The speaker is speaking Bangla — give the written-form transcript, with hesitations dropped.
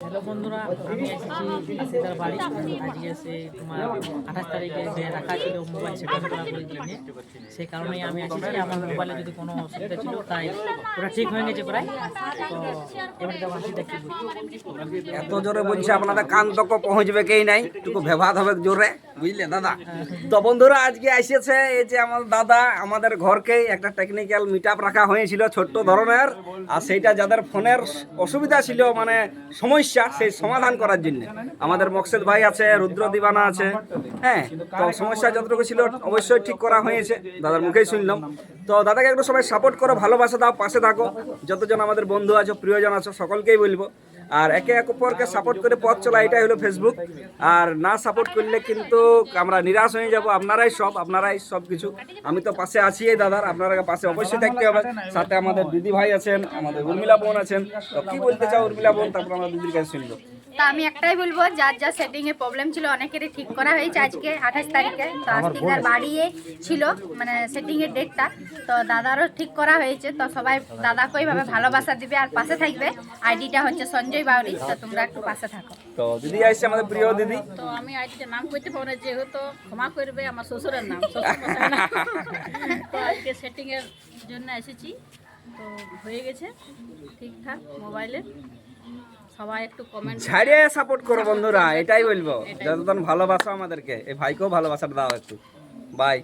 হ্যালো বন্ধুরা, আমি এসেছি আসিদার বাড়ি। আজকে সে তোমার 28 তারিখে যে রাখা ছিল মোবাইল সেটিং করার জন্য, সেই কারণেই আমি এসেছি। আমার মোবাইলে যদি কোনো অসুবিধা ছিল, তাই ওটা ঠিক হয়ে গেছে প্রায়। তো এবারে তো আসি দেখি। এত জোরে বলছে আপনাদের কান তক পৌঁছবে কেই নাই, একটু ভেবাত হবে জোরে, বুঝলে দাদা? তো বন্ধুরা, আজকে এসেছে এই যে আমার দাদা, আমাদের ঘরকেই একটা টেকনিক্যাল মিট আপ রাখা হয়েছিল ছোট্ট ধরনের, আর সেইটা যাদের ফোনের অসুবিধা ছিল, মানে সমস্যা, সেই সমাধান করার জন্য আমাদের মকসেদ ভাই আছে, রুদ্র দিবানা আছে। হ্যাঁ, তো সমস্যা যতটুকু ছিল অবশ্যই ঠিক করা হয়েছে, দাদার মুখেই শুনলাম। তো দাদাকে একটু সবাই সাপোর্ট করো, ভালোবাসা দাও, পাশে থাকো। যতজন আমাদের বন্ধু আছো, প্রিয়জন আছো, সকলকেই বলবো। আর একে অপরকে সাপোর্ট করে পথ চলা, এটাই হলো ফেসবুক। আর না সাপোর্ট করলে কিন্তু আমরা নিরাশ হয়ে যাব। আপনারাই সব কিছু। আমি তো পাশে আছি এই দাদার, আপনারা পাশে অবশ্যই দেখতে হবে। সাথে আমাদের দিদি ভাই আছেন, আমাদের উর্মিলা বোন আছেন। তো কি বলতে চাও উর্মিলা বোন, তারপর আমরা দিদির কাছে শুনবো। তা আমি একটাই বলবো, যার যা সেটিং এ প্রবলেম ছিল অনেকেরই ঠিক করা হয়েছে আজকে 28 তারিখে। তো আজকের বাড়িয়ে ছিল মানে সেটিং এর ডেটটা, তো দাদারও ঠিক করা হয়েছে। তো সবাই দাদাকে এইভাবে ভালোবাসা দিবে আর পাশে থাকবে। আইডিটা হচ্ছে সঞ্জয় বাউরি, তো তোমরা একটু পাশে থাকো। তো দিদি আসছে আমাদের প্রিয় দিদি। তো আমি আজকে নাম করতে পারবো না, যেহেতু ক্ষমা করবে, আমার শ্বশুরের নাম, শ্বশুরমশাইয়ের নাম। তো আজকে সেটিং এর জন্য এসেছি, তো হয়ে গেছে ঠিকঠাক মোবাইলে। সবাই একটু কমেন্ট ছাড়িয়ে সাপোর্ট করো বন্ধুরা, এটাই বলবো। যতক্ষণ ভালোবাসো আমাদেরকে, এই ভাইকেও ভালোবাসা দাও একটু। বাই।